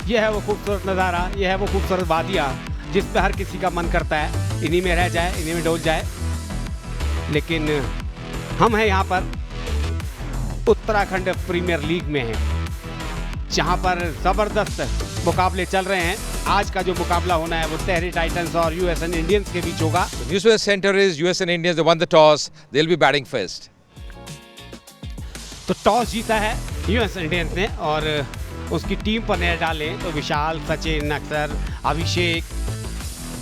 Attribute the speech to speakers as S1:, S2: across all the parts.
S1: ये है वो खूबसूरत नज़ारा, ये है वो खूबसूरत वादियाँ जिस पे हर किसी का मन करता है इन्हीं में रह जाए, इन्हीं में डोल जाए। लेकिन हम हैं यहाँ पर उत्तराखंड प्रीमियर लीग में हैं, जहाँ पर ज़बरदस्त मुकाबले चल रहे हैं। आज का जो मुकाबला होना है वो टेहरी टाइटंस और यूएसएन इंडियंस के बीच होगा।
S2: Newswest Center is USN Indians. They won the toss. They'll be batting first.
S1: तो टॉस जीता है यूएसएन इंडियंस ने और उसकी टीम पर नजर डालें तो विशाल, सचिन, अक्षर, अभिषेक,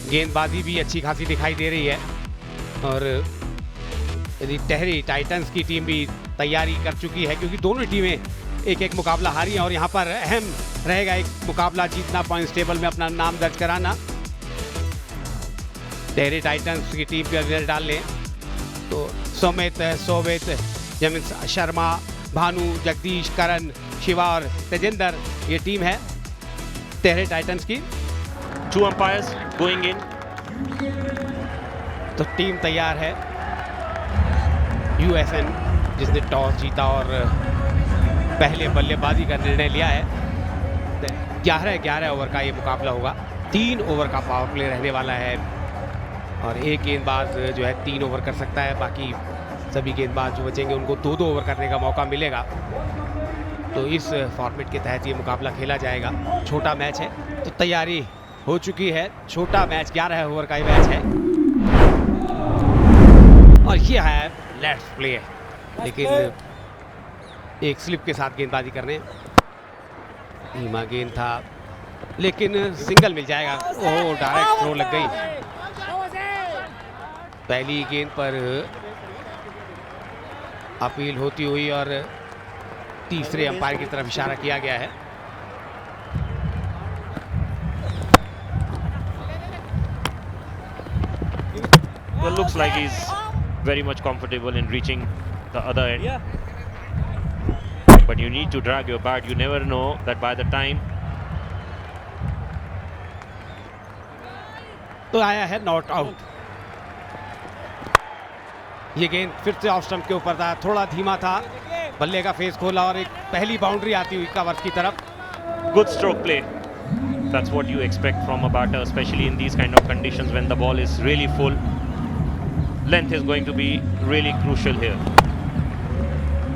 S1: गेंदबाजी भी अच्छी खासी दिखाई दे रही है। और यदि टेहरी टाइटंस की टीम भी तैयारी कर चुकी है, क्योंकि दोनों टीमें एक एक मुकाबला हारी हैं और यहाँ पर अहम रहेगा एक मुकाबला जीतना, पॉइंट्स टेबल में अपना नाम दर्ज कराना। टेहरी टाइटंस की टीम पर नजर डाल लें तो सुमित, सोवित, जमीन शर्मा, भानु, जगदीश, करण, शिवा और तेजेंद्र, ये टीम है टेहरी टाइटंस की।
S3: 2 umpires going in.
S1: तो टीम तैयार है। यूएसएन जिसने टॉस जीता और पहले बल्लेबाजी का निर्णय लिया है। 11 ओवर का ये मुकाबला होगा। 3 ओवर का पावर प्ले रहने वाला है और एक गेंदबाज जो है 3 ओवर कर सकता है, बाकी सभी गेंदबाज जो बचेंगे उनको 2-2 ओवर करने का मौका मिलेगा। तो इस फॉर्मेट के तहत ये मुकाबला खेला जाएगा। छोटा मैच है तो तैयारी हो चुकी है। छोटा मैच 11 ओवर का ही मैच है और ये है लेट्स प्ले। लेकिन एक स्लिप के साथ गेंदबाजी करने, धीमा गेंद था लेकिन सिंगल मिल जाएगा। ओह, डायरेक्ट थ्रो लग गई। पहली गेंद पर अपील होती हुई और तीसरे अंपायर की तरफ इशारा किया गया है।
S3: Well, looks like he's very much comfortable in reaching the other end. But you need to drag your bat. You never know that by the time.
S1: तो आया है नॉट आउट। ये गेंद फिर से ऑफ स्टंप के ऊपर था, थोड़ा धीमा था, बल्ले का फेस खोला और एक पहली बाउंड्री आती हुई कवर की तरफ।
S3: Good stroke play. That's what you expect from a batter, especially in these kind of conditions when the ball is really full. Length is going to be really crucial here.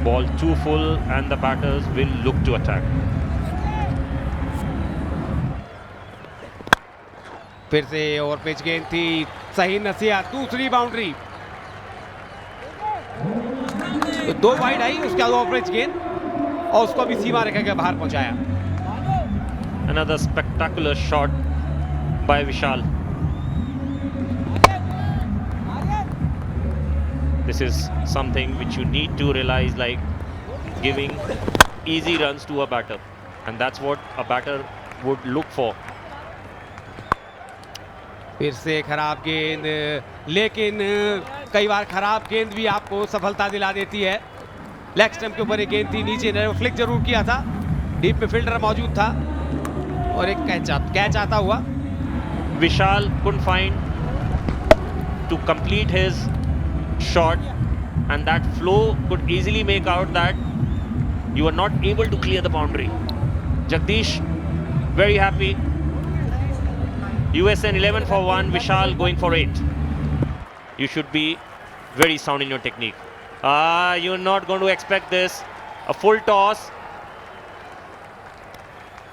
S3: Ball too full and the batters will look to attack.
S1: फिर से over pitch गेंद थी, सही नसीहत, दूसरी boundary. तो 2 wide eye, उसके बाद ओवर पिच गेंद और उसको भी सीमा रेखा के बाहर पहुंचाया।
S3: Another spectacular shot by Vishal. This is something which you need to realize, like giving easy runs to a batter, and that's what a batter would look for.
S1: फिर से खराब गेंद, लेकिन कई बार खराब गेंद भी आपको सफलता दिला देती है। लेग स्टंप के ऊपर एक गेंद थी, नीचे ने फ्लिक जरूर किया था, डीप में फील्डर मौजूद था और एक कैच आता हुआ।
S3: Vishal couldn't find to complete his shot, and that flow could easily make out that you are not able to clear the boundary. Jagdish very happy. USN 11 for 1, Vishal going for 8. You should be very sound in your technique. You're not going to expect this. A full toss.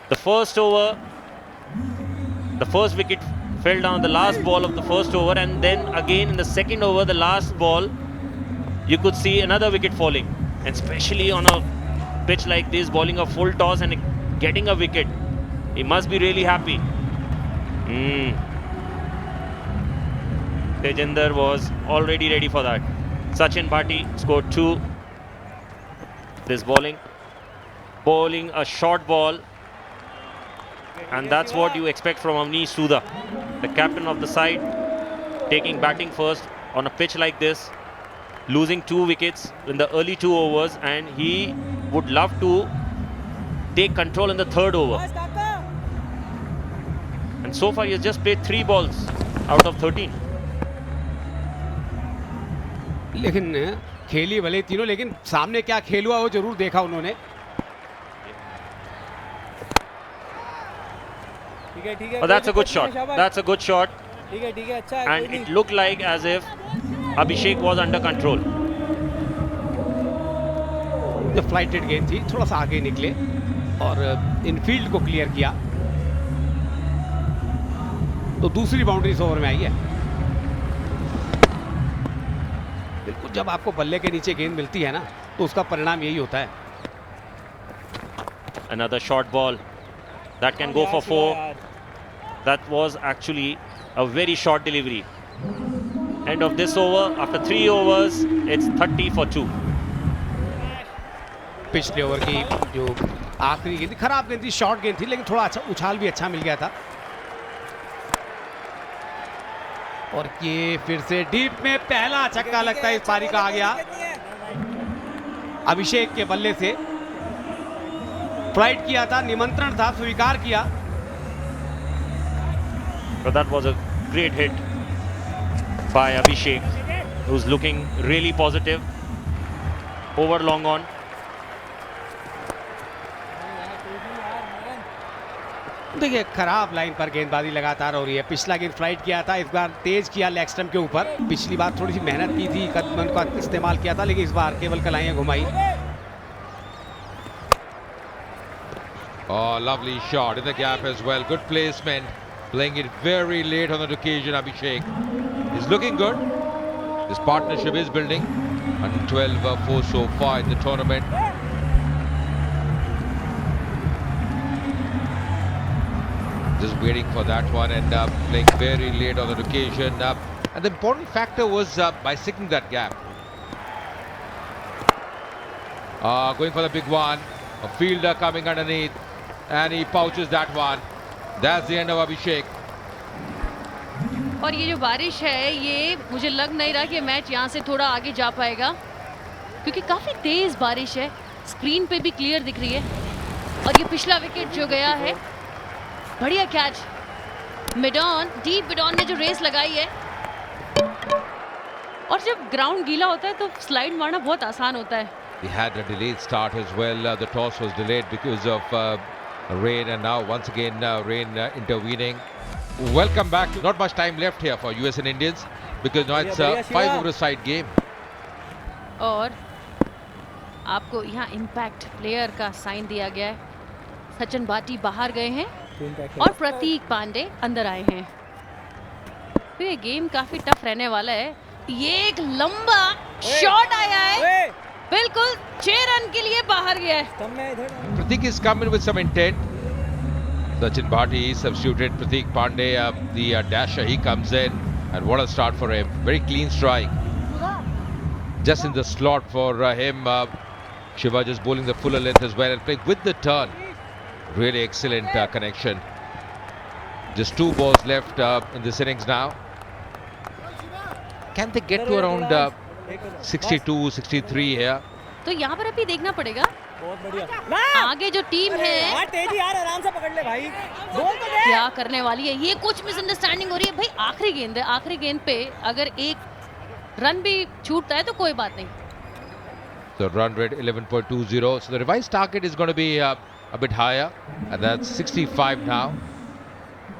S3: The first over, the first wicket fell down, the last ball of the first over, and then again in the second over, the last ball, you could see another wicket falling. And especially on a pitch like this, bowling a full toss and getting a wicket, he must be really happy. Tejinder was already ready for that. Sachin Bhatti scored 2. This bowling a short ball, and that's what you expect from Avnish Soodha, the captain of the side, taking batting first on a pitch like this, losing 2 wickets in the early 2 overs, and he would love to take control in the 3rd over. And so far he has just played 3 balls out of 13.
S1: लेकिन खेली भले तीनों, लेकिन सामने क्या खेल हुआ वो जरूर देखा उन्होंने।
S4: है
S3: But that's a good shot. That's a good shot.
S4: ठीक है अच्छा है,
S3: And
S4: कोई
S3: it
S4: नहीं।
S3: looked like as if Abhishek was under control.
S1: जो फ्लाइटेड गेंद थी, थोड़ा सा आगे निकले और इनफील्ड को क्लियर किया, तो दूसरी बाउंड्री इस ओवर में आई है। बिल्कुल, जब आपको बल्ले के नीचे गेंद मिलती है ना, तो उसका परिणाम यही होता है।
S3: Another short ball that can go for 4. That was actually a very short delivery. End of this over. After 3 overs, it's 30 for 2.
S1: पिछले ओवर की जो आखिरी गेंद थी, खराब गेंद थी, शॉर्ट गेंद थी, लेकिन थोड़ा अच्छा उछाल भी अच्छा मिल गया था। और ये फिर से डीप में पहला छक्का लगता है इस पारी का आ गया अभिषेक के बल्ले से। फ्लाइट किया था, निमंत्रण था, स्वीकार किया।
S3: But that was a great hit by Abhishek, who's looking really positive. Over long on.
S1: देखिए, खराब लाइन पर गेंदबाजी लगातार हो रही है। पिछला गेंद फ्लाइट किया था, इस बार तेज किया लेग स्टंप के ऊपर। पिछली बार थोड़ी सी मेहनत की थी, कदम का इस्तेमाल किया था, लेकिन इस बार केवल कलाइयां घुमाई।
S2: Oh, lovely shot in the gap as well. Good placement. Playing it very late on that occasion, Abhishek. He's looking good. This partnership is building. 112-4 so far in the tournament. Just waiting for that one and playing very late on that occasion. And the important factor was by sticking that gap. Going for the big one. A fielder coming underneath. And he pouches that one. That's the end of Abhishek.
S5: और ये जो बारिश है, ये मुझे लग नहीं रहा कि मैच यहाँ से थोड़ा आगे जा पाएगा, क्योंकि काफ़ी तेज़ बारिश है। स्क्रीन पे भी क्लियर दिख रही है। और ये पिछला विकेट जो गया है, बढ़िया कैच। मिडॉन, डीप मिडॉन ने जो रेस लगाई है, और जब ग्राउंड गीला होता है तो स्लाइड मारना बहुत आसान होता है।
S2: He had a delayed start as well. The toss was delayed because of rain, and now once again rain intervening. Welcome back. Not much time left here for US and Indians because now it's a 5-over-side game.
S5: और आपको यहाँ impact player का sign दिया गया है। सचिन भाटी बाहर गए हैं और प्रतीक पांडे अंदर आए हैं। तो ये गेम काफी टफ रहने वाला है। ये एक लंबा शॉट आया है, बिल्कुल 6 रन के लिए बाहर गया है।
S2: Pratik is coming with some intent. Sachin Bhati substituted Pratik Pandey, the dasher. He comes in, and what a start for him. Very clean strike. Just in the slot for him. Shiva just bowling the fuller length as well and playing with the turn. Really excellent connection. Just 2 balls left in this innings now. Can they get to around 62, 63 here?
S5: तो यहाँ पर अभी देखना पड़ेगा
S4: बहुत बढ़िया।
S5: आगे जो टीम है
S4: तेजी यार, आराम से पकड़ ले भाई, बोल तो दे।
S5: क्या करने वाली है। ये कुछ मिसअंडरस्टैंडिंग हो रही है भाई। आखिरी गेंद है, आखिरी गेंद पे अगर एक रन भी छूटता है तो कोई बात नहीं।
S2: The run rate 11.20. So the revised target is going to be a bit higher, and that's 65 now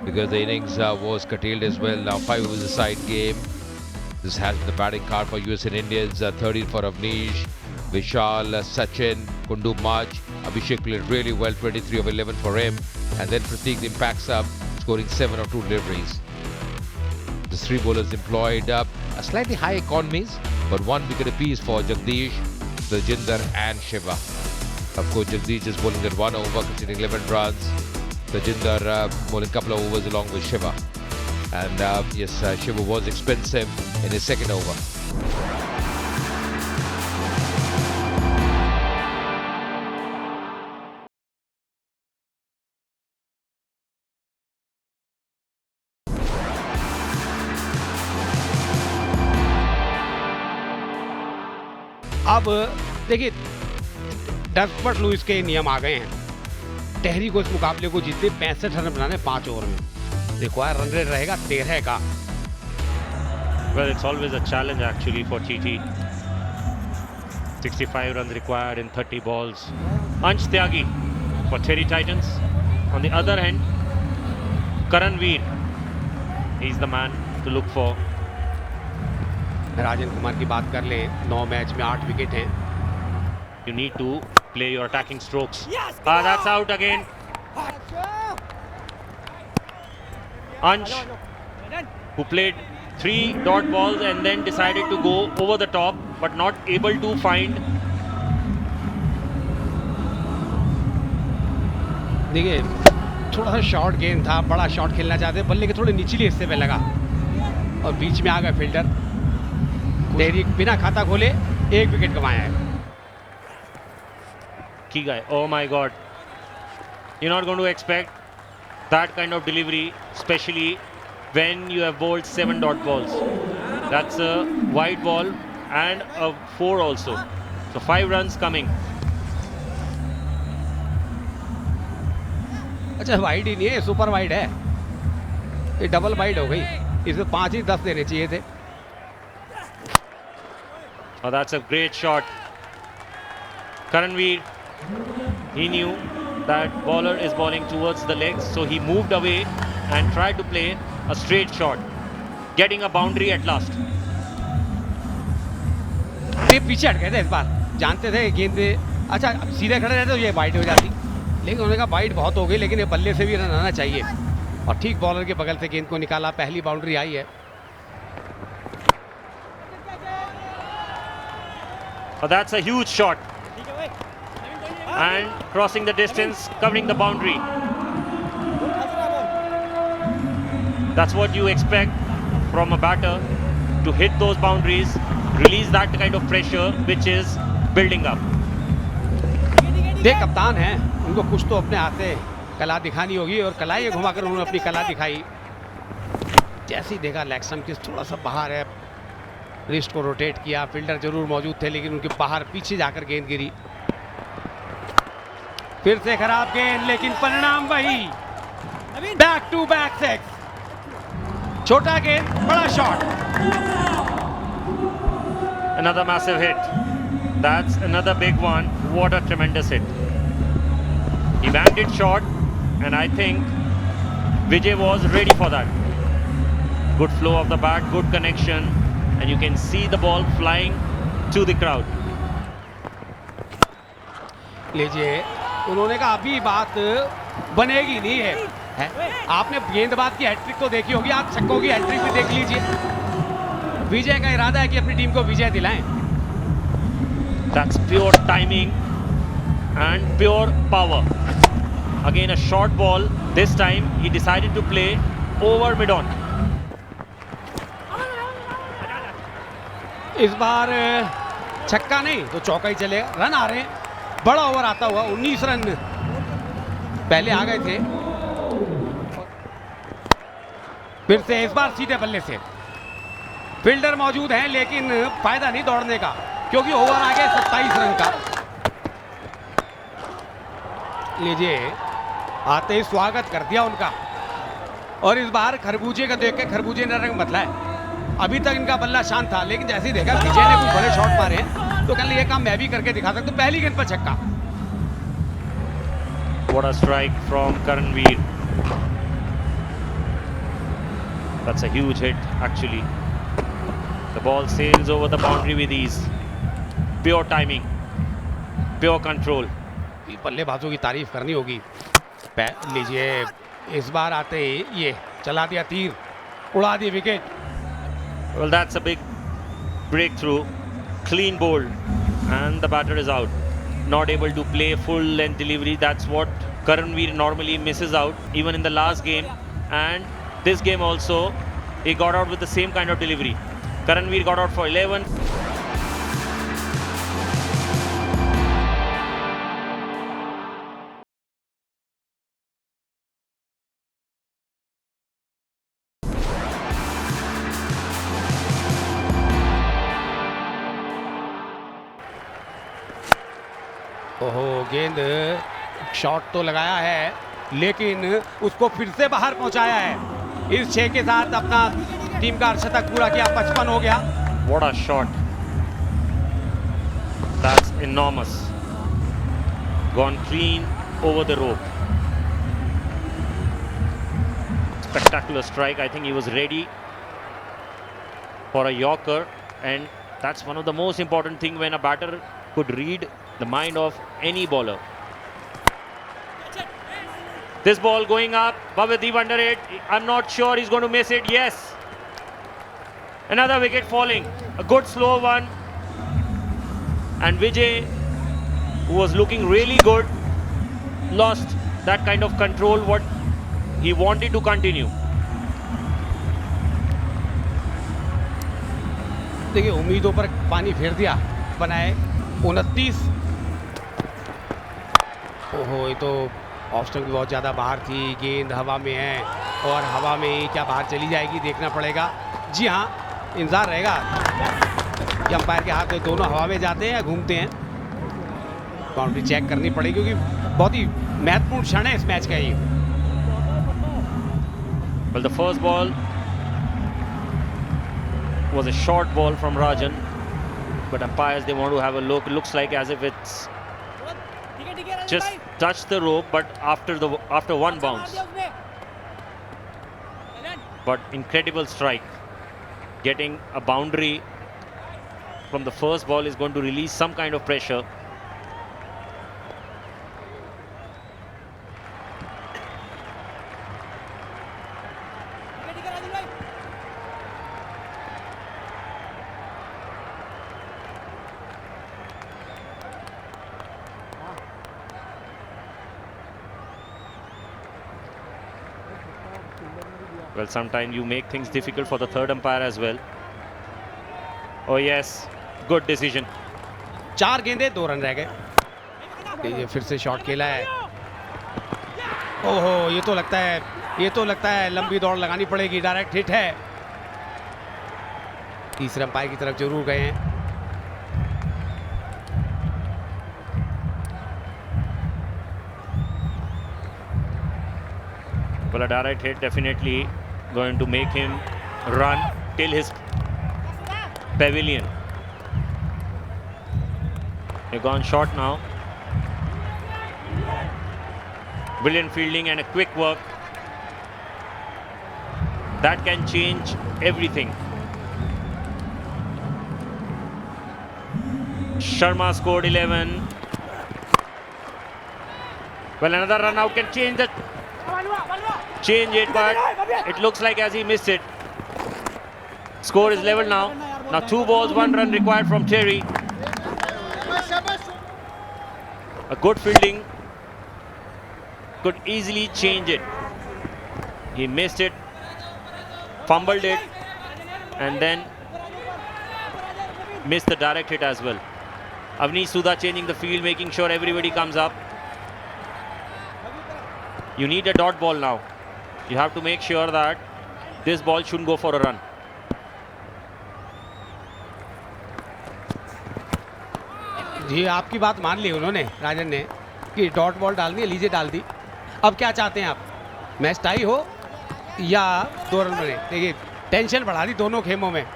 S2: because the innings was curtailed as well. Now 5 overs a side game. This has been the batting card for US and Indians. 13 for Avnish, Vishal, Sachin, Kundu Maj. Abhishek played really well, 23 of 11 for him. And then Pratik impacts up, scoring 7 of 2 deliveries. The 3 bowlers employed a slightly high economies, but 1 wicket apiece for Jagdish, Tajinder and Shiva. Of course, Jagdish is bowling at 1 over, conceding 11 runs. Tajinder bowling a couple of overs along with Shiva. And yes, Shiva was expensive in his second over.
S1: अब देखिए, डस्पर्ट Louis के नियम आ गए हैं। टहरी को इस मुकाबले को जीतने 65 रन बनाने 5 ओवर में। रिक्वायर रन रेट रहेगा 13 का।
S3: Well, it's always a challenge actually for TT. 65 runs required in 30 balls. Ansh Tyagi for Terry Titans. On the other end, Karanveer. He's the man to look for.
S1: Rajan Kumar की बात कर ले, 9 match में 8 wicket हैं.
S3: You need to play your attacking strokes. That's out again. Ansh, who played 3 dot balls and then decided to go over the top, but not able to find.
S1: देखिए, थोड़ा सा short गेंद था, बड़ा shot खेलना चाहते, बल्ले के थोड़े निचले हिस्से पे लगा और बीच में आ गया फील्डर. तेरी बिना खाता खोले 1 विकेट कमाया है.
S3: Key guy. Oh my God. You're not going to expect that kind of delivery, especially when you have bowled 7 dot balls. That's a wide ball and a 4 also. So 5 runs coming.
S1: अच्छा, wide ही नहीं है, super wide है. ये double wide हो गई. इसमें 5 ही 10 देने चाहिए थे.
S3: Oh, that's a great shot. Karanveer, he knew that bowler is bowling towards the legs, so he moved away and tried to play a straight shot, getting a boundary at last.
S1: ये पीछे हट गए थे इस बार, जानते थे गेंद. अच्छा, सीधे खड़े रहते तो ये वाइड हो जाती, लेकिन उन्होंने कहा वाइड बहुत हो गई, लेकिन ये बल्ले से भी रन आना चाहिए. और ठीक बॉलर के बगल से गेंद को निकाला. पहली बाउंड्री आई है.
S3: Oh, that's a huge shot. And crossing the distance, covering the boundary. That's what you expect from a batter, to hit those boundaries, release that kind of pressure which is building up.
S1: देख, कप्तान हैं, उनको कुछ तो अपने हाथ से कला दिखानी होगी और कला ये घुमाकर उन्होंने अपनी कला दिखाई. जैसे ही देखा लेग स्टंप के थोड़ा सा बाहर है, रिस्ट को रोटेट किया. फील्डर जरूर मौजूद थे, लेकिन उनके बाहर पीछे जाकर गेंद गिरी. फिर से खराब गेंद, लेकिन परिणाम वही. Back to back 6. छोटा गेंद, बड़ा shot.
S3: Another massive hit. That's another big one. What a tremendous hit. He banked it short, and I think Vijay was ready for that. Good flow of the bat, good connection, and you can see the ball flying to the crowd.
S1: लीजिए, उन्होंने कहा अभी बात बनेगी नहीं है? आपने गेंदबाज की हैट्रिक तो देखी होगी, आप छक्कों की हैट्रिक भी देख लीजिए. विजय का इरादा है कि अपनी टीम को विजय दिलाएं.
S3: That's pure timing and pure power. Again a short ball. This time he decided to play over mid-on.
S1: इस बार छक्का नहीं तो चौका ही चलेगा. रन आ रहे हैं, बड़ा ओवर आता हुआ. 19 रन पहले आ गए थे. फिर से इस बार सीधे बल्ले से. फील्डर मौजूद हैं, लेकिन फायदा नहीं दौड़ने का, क्योंकि ओवर आ गया 27 रन का. लीजिए, आते ही स्वागत कर दिया उनका. और इस बार खरबूजे का देख के खरबूजे ने रंग बदला है. अभी तक इनका बल्ला शांत था, लेकिन जैसे ही देखा विजय ने कुछ बड़े शॉट मारे हैं, तो कल ये काम मैं भी करके दिखा सकता हूं. पहली गेंद पर छक्का.
S3: What a strike from Karanveer. That's a huge hit actually. The ball sails over the boundary with ease. Pure timing, pure control.
S1: बल्लेबाजों की तारीफ करनी होगी. लीजिए, इस बार आते ही ये चला दिया तीर, उड़ा दी wicket.
S3: Well, that's a big breakthrough. Clean bowled, and the batter is out. Not able to play full length delivery. That's what Karanveer normally misses out, even in the last game. And this game also, he got out with the same kind of delivery. Karanveer got out for 11.
S1: ओहो, गेंद shot तो लगाया है, लेकिन उसको फिर से बाहर पहुंचाया है. इस 6 के साथ अपना टीम का अर्धशतक पूरा किया. 55 हो गया.
S3: What a shot. That's enormous. Gone clean over the rope. spectacular strike. I think he was ready for a Yorker, and that's one of the most important thing when a batter could read the mind of any bowler. This ball going up, Bhavyadeep under it. I'm not sure he's going to miss it. Yes. Another wicket falling. A good slow one. And Vijay, who was looking really good, lost that kind of control what he wanted to continue.
S1: देखिए उम्मीदों पर पानी फेर दिया, बनाए 29। ओहो, ये तो ऑफ स्टंप की बहुत ज़्यादा बाहर थी, गेंद हवा में है और हवा में ही क्या बाहर चली जाएगी देखना पड़ेगा। जी हाँ, इंतज़ार रहेगा कि अंपायर के हाथ में दोनों हवा में जाते हैं या घूमते हैं। बाउंड्री चेक करनी पड़ेगी क्योंकि बहुत ही महत्वपूर्ण क्षण है इस मैच का ये।
S3: Well, the first ball was a short ball from Rajan, but umpires, they want to have a look. It looks like as if it's just touched the rope, but after one bounce. But incredible strike. Getting a boundary from the first ball is going to release some kind of pressure. Well, sometimes you make things difficult for the third umpire as well. Oh yes, good decision.
S1: 4 गेंदे 2 run रह गए। ये फिर से shot खेला है। ओहो, ये तो लगता है लंबी दौड़ लगानी पड़ेगी। डायरेक्ट हिट है। तीसरे अंपायर की तरफ जरूर गए हैं।
S3: Well, a direct hit definitely going to make him run till his pavilion. They've gone short now. Brilliant fielding and a quick work. That can change everything. Sharma scored 11. Well, another run out can change it, but it looks like as he missed it. Score is level now. Now 2 balls, 1 run required from Terry. A good fielding could easily change it. He missed it, fumbled it, and then missed the direct hit as well. Avnish Sudha changing the field, making sure everybody comes up. You need a dot ball now. You have to make sure that this ball shouldn't go for a run.
S1: जी, आपकी बात मान ली उन्होंने, राजन ने, कि dot ball डालनी है, लीजिए डाल दी। अब क्या चाहते हैं आप? मैच टाई हो या 2 रन बने? देखिए टेंशन बढ़ा दी दोनों खेमों में।
S3: It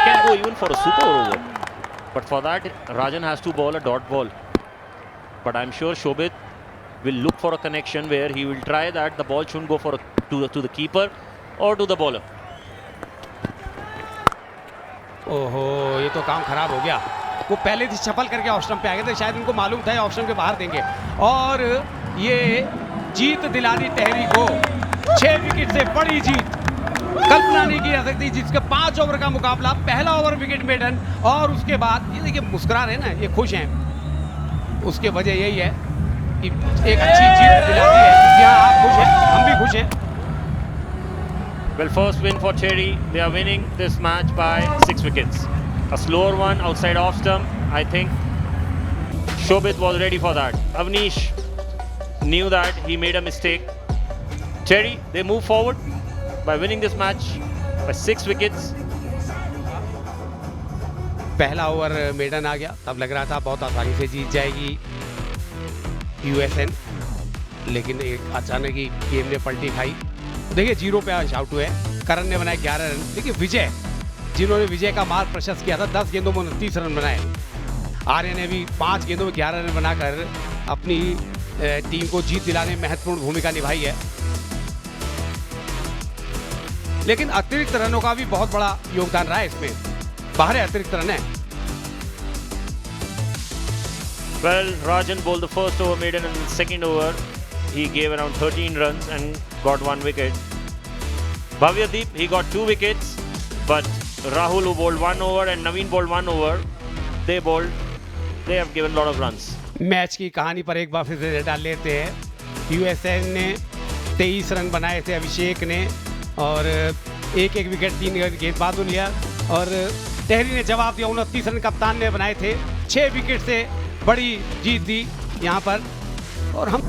S3: can go even for a super over, but for that Rajan has to bowl a dot ball. But I'm sure Shobit will look for a connection where he will try that the ball shouldn't go to the keeper or to the bowler.
S1: ओहो, ये तो काम खराब हो गया। वो पहले से सफल करके ऑफ स्टंप पे आ गए थे, शायद उनको मालूम था ऑफ स्टंप के बाहर देंगे, और ये जीत दिलानी टहरी को। 6 विकेट से बड़ी जीत कल्पना नहीं की जा सकती, जिसके 5 ओवर का मुकाबला, पहला ओवर विकेट मेडन, और उसके बाद ये देखिए मुस्कुरा रहे ना, ये खुश हैं। उसके वजह यही है कि एक अच्छी जीत दिलाती है। यहाँ आप खुश हैं, हम भी खुश हैं।
S3: Well, first win for Terry. They are winning this match by 6 wickets. A slower one outside off stump. I think Shobit was ready for that. Avnish knew that he made a mistake. Terry, they move forward by winning this match by 6 wickets.
S1: पहला over maiden आ गया, तब लग रहा था बहुत आसानी से जीत जाएगी यूएसएन, लेकिन एक अचानक ही गेम ने पलटी खाई। देखिए 0 पे आउट हुए, करण ने बनाए 11 रन। देखिए विजय, जिन्होंने विजय का मार्ग प्रशस्त किया था, 10 गेंदों में 29 रन बनाए। आर्य ने भी 5 गेंदों में 11 रन बनाकर अपनी टीम को जीत दिलाने में महत्वपूर्ण भूमिका निभाई है, लेकिन अतिरिक्त रनों का भी बहुत बड़ा योगदान रहा है इसमें। 12 अतिरिक्त रन है।
S3: Well, Rajan bowled the first over maiden and the second over he gave around 13 runs and got 1 wicket. Bhavyadeep, he got 2 wickets, but Rahul, who bowled 1 over, and Naveen bowled 1 over, they have given a lot of runs.
S1: Match की कहानी पर एक बार फिर से डाल लेते हैं। यूएसएन ने 23 रन बनाए थे, अभिषेक ने, और एक विकेट 3 गेंदबाजों ने लिया, और टेहरी ने जवाब दिया। 29 रन कप्तान ने बनाए थे। 6 विकेट से बड़ी जीत दी यहाँ पर। और हम